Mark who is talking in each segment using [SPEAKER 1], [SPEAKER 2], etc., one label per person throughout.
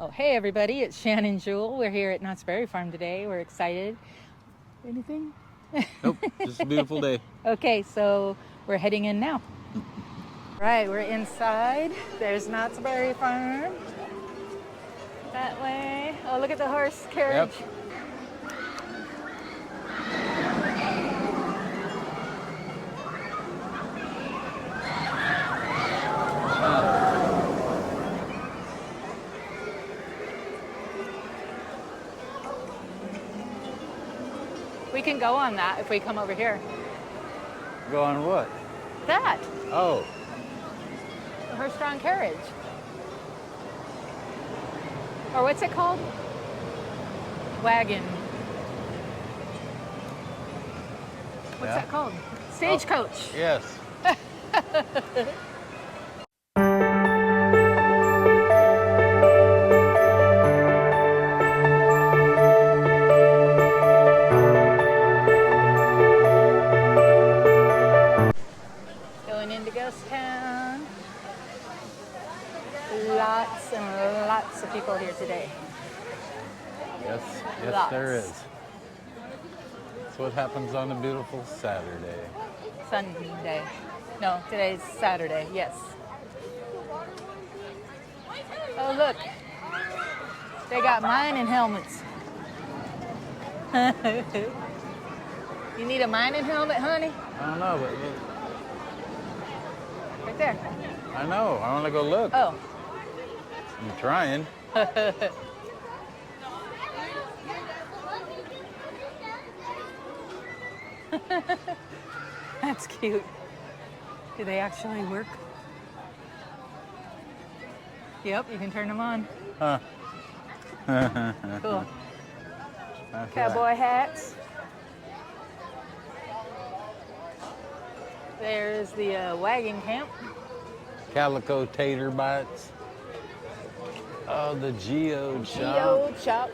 [SPEAKER 1] Oh, hey everybody, it's Shannon Jewell. We're here at Knott's Berry Farm today. We're excited. Anything?
[SPEAKER 2] Nope, just a beautiful day.
[SPEAKER 1] Okay, so we're heading in now. Right, we're inside. There's Knott's Berry Farm. That way. Oh, look at the horse carriage.
[SPEAKER 2] Yep.
[SPEAKER 1] We can go on that if we come over here.
[SPEAKER 2] Go on what?
[SPEAKER 1] That,
[SPEAKER 2] Oh,
[SPEAKER 1] the horse-drawn carriage. Or what's it called? Wagon. What's that called? Stagecoach.
[SPEAKER 2] yes.
[SPEAKER 1] Going into Ghost Town. Lots and lots of people here today.
[SPEAKER 2] Yes,
[SPEAKER 1] Lots.
[SPEAKER 2] there is. That's what happens on a beautiful Saturday.
[SPEAKER 1] Sunday. No, today's Saturday, yes. Oh, look. They got mining helmets. You need a mining helmet, honey?
[SPEAKER 2] I don't know, but look.
[SPEAKER 1] Right there.
[SPEAKER 2] I know. I want to go look.
[SPEAKER 1] Oh.
[SPEAKER 2] I'm trying.
[SPEAKER 1] That's cute. Do they actually work? Yep, you can turn them on.
[SPEAKER 2] Huh.
[SPEAKER 1] Cool.
[SPEAKER 2] Okay.
[SPEAKER 1] Cowboy hats. There's the wagon camp.
[SPEAKER 2] Calico tater bites. Oh, the geode shop.
[SPEAKER 1] Geode shop.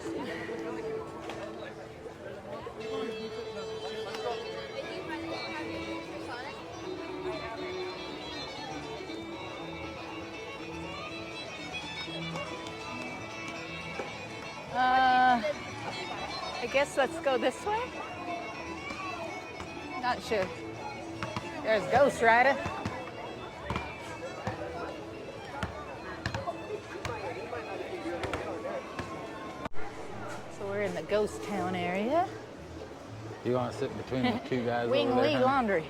[SPEAKER 1] I guess let's go this way. Not sure. There's Ghost Rider. So we're in the Ghost Town area.
[SPEAKER 2] You want to sit between the two guys
[SPEAKER 1] Wing
[SPEAKER 2] over there?
[SPEAKER 1] Lee
[SPEAKER 2] honey?
[SPEAKER 1] Laundry.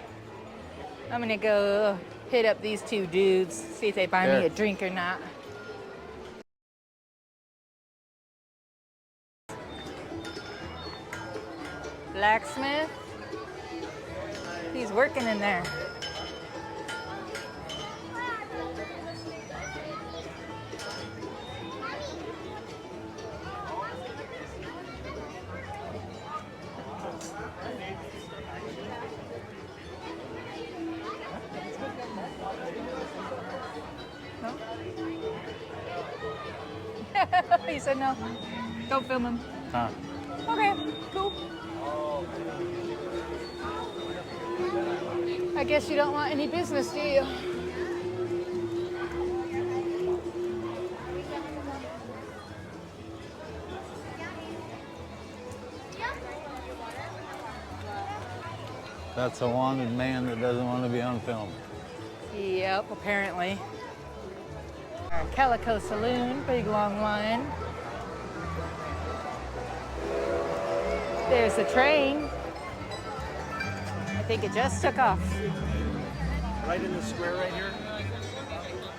[SPEAKER 1] I'm gonna go hit up these two dudes, see if they buy me
[SPEAKER 2] Sure.
[SPEAKER 1] a drink or not. Blacksmith. He's working in there. No? He said no. Don't film him.
[SPEAKER 2] Huh.
[SPEAKER 1] Okay, cool. I guess you don't want any business, do you?
[SPEAKER 2] That's a wanted man that doesn't want to be on film.
[SPEAKER 1] Yep, apparently. Our Calico Saloon, big long line. There's the train. I think it just took off.
[SPEAKER 3] Right in the square right here.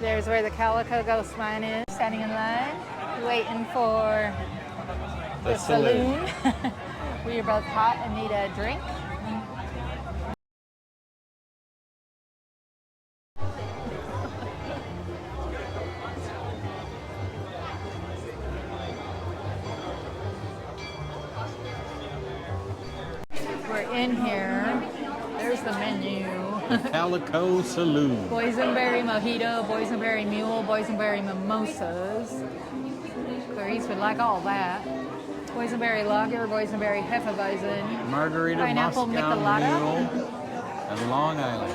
[SPEAKER 1] There's where the Calico Ghost Mine is, standing in line, waiting for the saloon. We are both hot and need a drink. We're in here. There's the menu.
[SPEAKER 2] Calico Saloon.
[SPEAKER 1] Boysenberry mojito, boysenberry mule, boysenberry mimosas. Clarice would like all that. Boysenberry lager, boysenberry hefeweizen,
[SPEAKER 2] Margarita
[SPEAKER 1] pineapple
[SPEAKER 2] Moscow
[SPEAKER 1] michelada.
[SPEAKER 2] Mule and Long Island.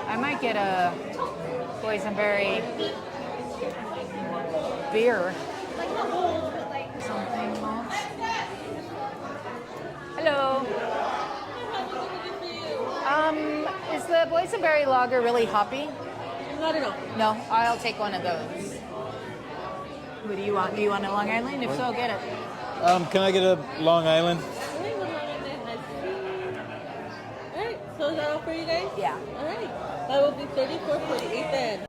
[SPEAKER 1] I might get a boysenberry beer. Something else. Hello. Is the boysenberry lager really hoppy?
[SPEAKER 4] Not at all.
[SPEAKER 1] No, I'll take one of those. What do you want? Do you want a Long Island? If so, get it.
[SPEAKER 2] Can I get a Long Island?
[SPEAKER 4] Alright, so is that all for you guys?
[SPEAKER 1] Yeah.
[SPEAKER 4] Alright. That will be $34.48 then.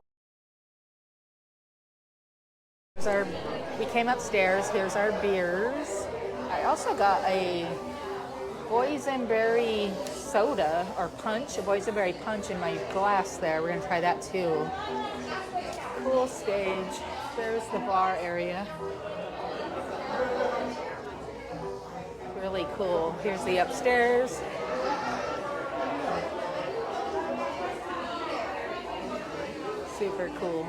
[SPEAKER 1] We came upstairs. Here's our beers. I also got a boysenberry soda or punch, a boysenberry punch in my glass there. We're gonna try that too. Cool stage. There's the bar area. Really cool. Here's the upstairs. Super cool.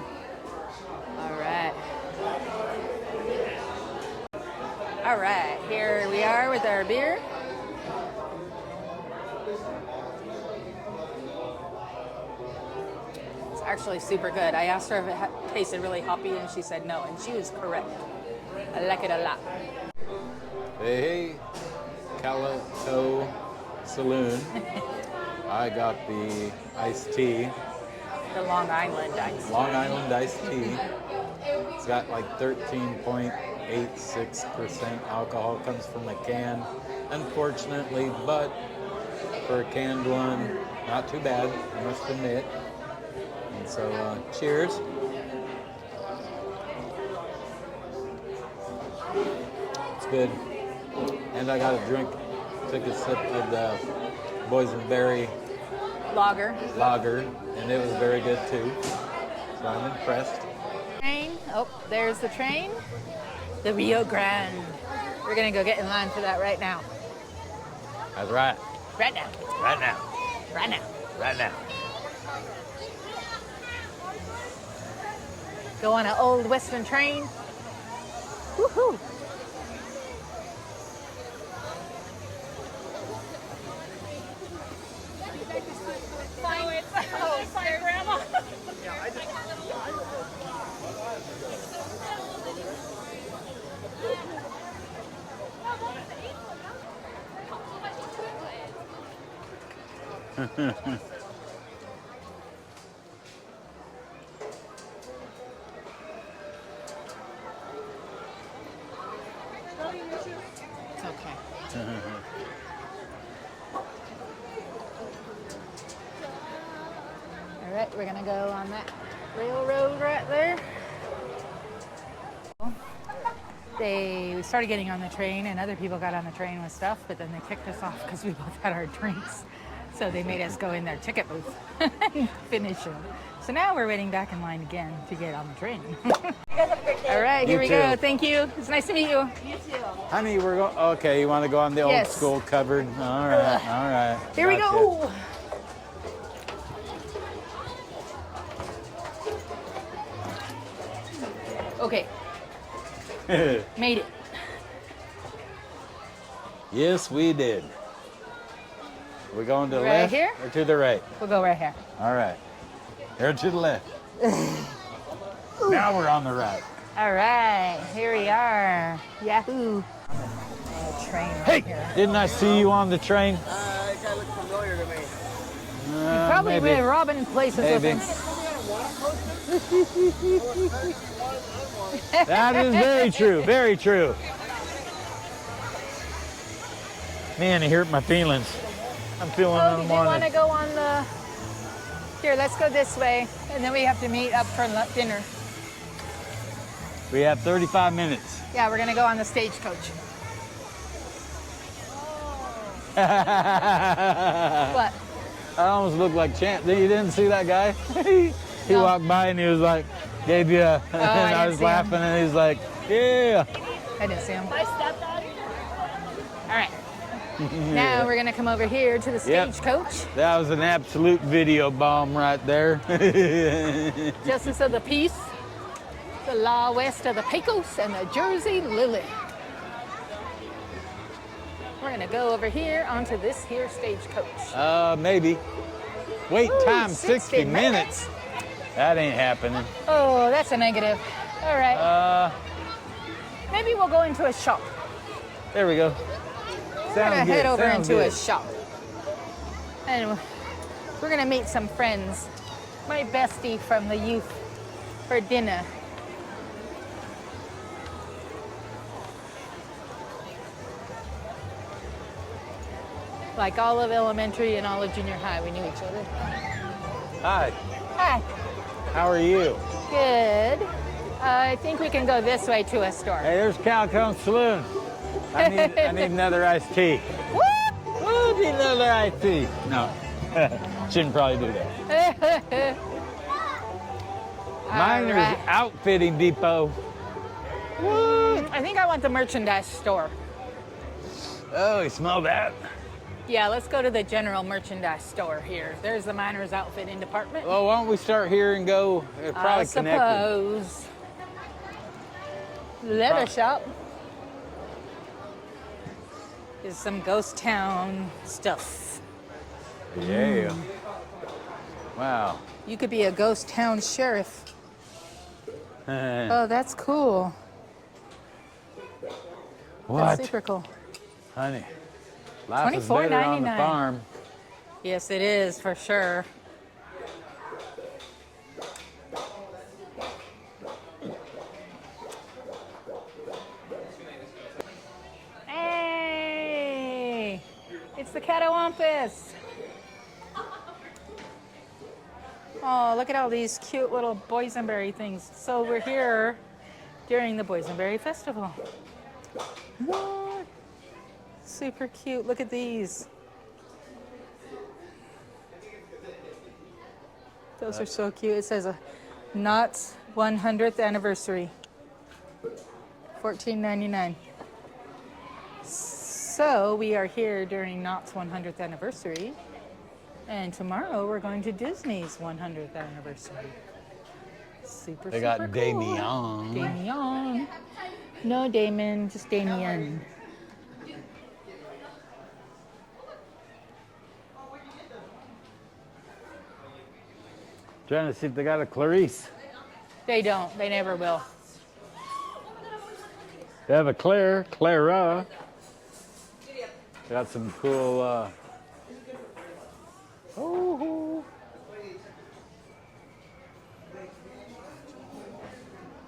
[SPEAKER 1] All right. All right, here we are with our beer. It's actually super good. I asked her if it tasted really hoppy, and she said no, and she was correct. I like it a lot.
[SPEAKER 2] Hey, Calico Saloon. I got the iced tea.
[SPEAKER 1] The Long Island iced.
[SPEAKER 2] Long Island iced tea. It's got like 13.86% alcohol. Comes from a can, unfortunately, but for a canned one, not too bad, I must admit. And so, cheers. It's good. And I got a drink, took a sip of the boysenberry
[SPEAKER 1] Lager.
[SPEAKER 2] and it was very good too. So I'm impressed.
[SPEAKER 1] Train. Oh, there's the train. The Rio Grande. We're gonna go get in line for that right now.
[SPEAKER 2] That's right.
[SPEAKER 1] Right now.
[SPEAKER 2] Right now.
[SPEAKER 1] Right now.
[SPEAKER 2] Right now.
[SPEAKER 1] Go on an old Western train. Woohoo! Oh, sorry, Grandma. It's okay. All right, we're gonna go on that railroad right there. We started getting on the train, and other people got on the train with stuff, but then they kicked us off because we both had our drinks. So they made us go in their ticket booth and finish them. So now we're waiting back in line again to get on the train. All right, here we go. Thank you. It's nice to meet you.
[SPEAKER 4] You too.
[SPEAKER 2] Honey, we're going. Okay, you want to go on the old
[SPEAKER 1] Yes.
[SPEAKER 2] school covered? All right, all right.
[SPEAKER 1] Here we go. Okay,
[SPEAKER 2] go.
[SPEAKER 1] made it.
[SPEAKER 2] Yes, we did. We're going to the
[SPEAKER 1] Right
[SPEAKER 2] left
[SPEAKER 1] here?
[SPEAKER 2] or to the right?
[SPEAKER 1] We'll go right here.
[SPEAKER 2] All right. Here to the left. Now we're on the right.
[SPEAKER 1] All right, here we are. Yahoo. Train right
[SPEAKER 2] Hey,
[SPEAKER 1] here.
[SPEAKER 2] didn't I see you on the train?
[SPEAKER 3] That guy looked familiar to me.
[SPEAKER 1] Probably
[SPEAKER 2] maybe.
[SPEAKER 1] been robbing places
[SPEAKER 2] Maybe.
[SPEAKER 1] with him.
[SPEAKER 2] That is very true. Very true. Man, it hurt my feelings. I'm feeling
[SPEAKER 1] Oh, did you want to
[SPEAKER 2] unwanted.
[SPEAKER 1] go on the... Here, let's go this way, and then we have to meet up for dinner.
[SPEAKER 2] We have 35 minutes.
[SPEAKER 1] Yeah, we're going to go on the stagecoach. What?
[SPEAKER 2] I almost looked like Champ. You didn't see that guy? He
[SPEAKER 1] No.
[SPEAKER 2] walked by and he was like, gave you a, and I
[SPEAKER 1] didn't
[SPEAKER 2] was
[SPEAKER 1] see him.
[SPEAKER 2] laughing and he's like, yeah.
[SPEAKER 1] I didn't see him. All right. Now we're going to come over here to the
[SPEAKER 2] Yep.
[SPEAKER 1] stagecoach.
[SPEAKER 2] That was an absolute video bomb right there.
[SPEAKER 1] Justice of the Peace, the Law West of the Pecos, and the Jersey Lily. We're going to go over here onto this here stagecoach.
[SPEAKER 2] Maybe. Wait
[SPEAKER 1] Ooh,
[SPEAKER 2] time
[SPEAKER 1] 60
[SPEAKER 2] 60 minutes. That ain't happening.
[SPEAKER 1] Oh, that's a negative. All right. Maybe we'll go into a shop.
[SPEAKER 2] There we go.
[SPEAKER 1] We're gonna
[SPEAKER 2] Sounds good.
[SPEAKER 1] head over
[SPEAKER 2] Sounds
[SPEAKER 1] into a
[SPEAKER 2] good.
[SPEAKER 1] shop. And we're gonna meet some friends. My bestie from the youth for dinner. Like all of elementary and all of junior high, we knew each other.
[SPEAKER 2] Hi.
[SPEAKER 1] Hi.
[SPEAKER 2] How are you?
[SPEAKER 1] Good. I think we can go this way to a store.
[SPEAKER 2] Hey, there's Calico Saloon. I need another iced tea.
[SPEAKER 1] Woo!
[SPEAKER 2] Oh, need another iced tea. No. Shouldn't probably do that. Miner's
[SPEAKER 1] right.
[SPEAKER 2] Outfitting Depot. What?
[SPEAKER 1] I think I want the merchandise store.
[SPEAKER 2] Oh, you smell that?
[SPEAKER 1] Yeah, let's go to the general merchandise store here. There's the Miners Outfitting department.
[SPEAKER 2] Well, why don't we start here and go? It's probably
[SPEAKER 1] I
[SPEAKER 2] connected.
[SPEAKER 1] suppose. Leather shop. Is some ghost town stuff.
[SPEAKER 2] Yeah. Wow.
[SPEAKER 1] You could be a ghost town sheriff. Oh, that's cool.
[SPEAKER 2] What?
[SPEAKER 1] That's super cool.
[SPEAKER 2] Honey, life is better on the
[SPEAKER 1] $24.99.
[SPEAKER 2] farm.
[SPEAKER 1] Yes, it is for sure. Hey, it's the Catawampus. Oh, look at all these cute little boysenberry things. So we're here during the Boysenberry Festival. What? Super cute. Look at these. Those are so cute. It says a Knott's 100th anniversary. $14.99. So we are here during Knott's 100th anniversary. And tomorrow we're going to Disney's 100th anniversary. Super,
[SPEAKER 2] They
[SPEAKER 1] super
[SPEAKER 2] got
[SPEAKER 1] cool.
[SPEAKER 2] Damien.
[SPEAKER 1] Damien. No Damon, just Damien.
[SPEAKER 2] Trying to see if they got a Clarice.
[SPEAKER 1] They don't. They never will.
[SPEAKER 2] They have a Clara. Got some cool. Oh.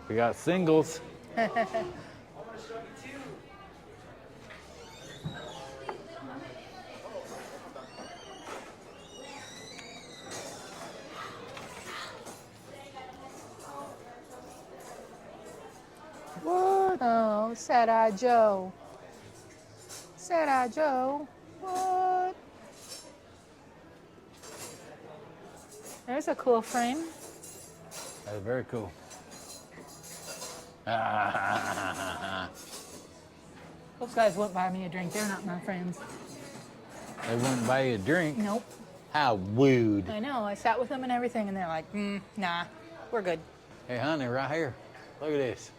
[SPEAKER 2] We got singles. What?
[SPEAKER 1] Oh, Sad-Eye Joe. Sad-Eye Joe. What? There's a cool frame.
[SPEAKER 2] That's very cool.
[SPEAKER 1] Those guys wouldn't buy me a drink. They're not my friends.
[SPEAKER 2] They wouldn't buy you a drink.
[SPEAKER 1] Nope.
[SPEAKER 2] How rude.
[SPEAKER 1] I know. I sat with them and everything, and they're like, nah, we're good.
[SPEAKER 2] Hey, honey, right here. Look at this.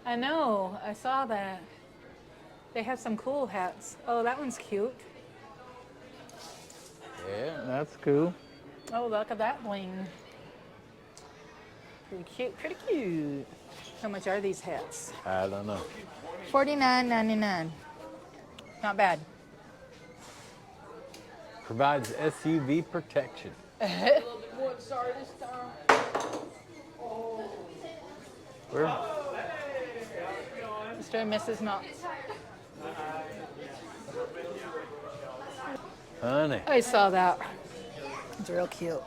[SPEAKER 1] I know. I saw that. They have some cool hats. Oh, that one's cute.
[SPEAKER 2] Yeah, that's cool.
[SPEAKER 1] Oh, look at that bling. Pretty cute. Pretty cute. How much are these hats?
[SPEAKER 2] I don't know.
[SPEAKER 1] $49.99. Not bad.
[SPEAKER 2] Provides SUV protection. Where?
[SPEAKER 1] Mr. and Mrs. Knott.
[SPEAKER 2] Honey,
[SPEAKER 1] I saw that. It's real cute.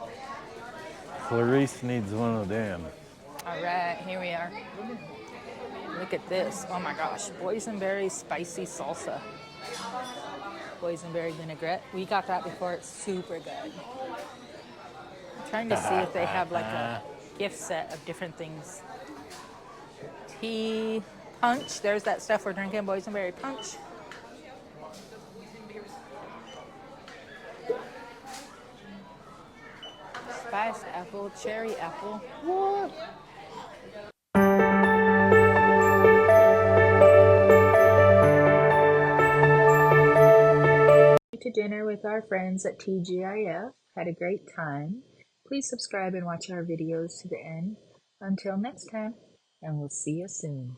[SPEAKER 2] Clarice needs one of them.
[SPEAKER 1] All right, here we are. Look at this. Oh my gosh. Boysenberry spicy salsa. Boysenberry vinaigrette. We got that before. It's super good. I'm trying to see if they have like a gift set of different things. Tea, punch. There's that stuff we're drinking. Boysenberry punch. Spiced apple, cherry apple. What? To dinner with our friends at TGIF. Had a great time. Please subscribe and watch our videos to the end. Until next time. and we'll see you soon.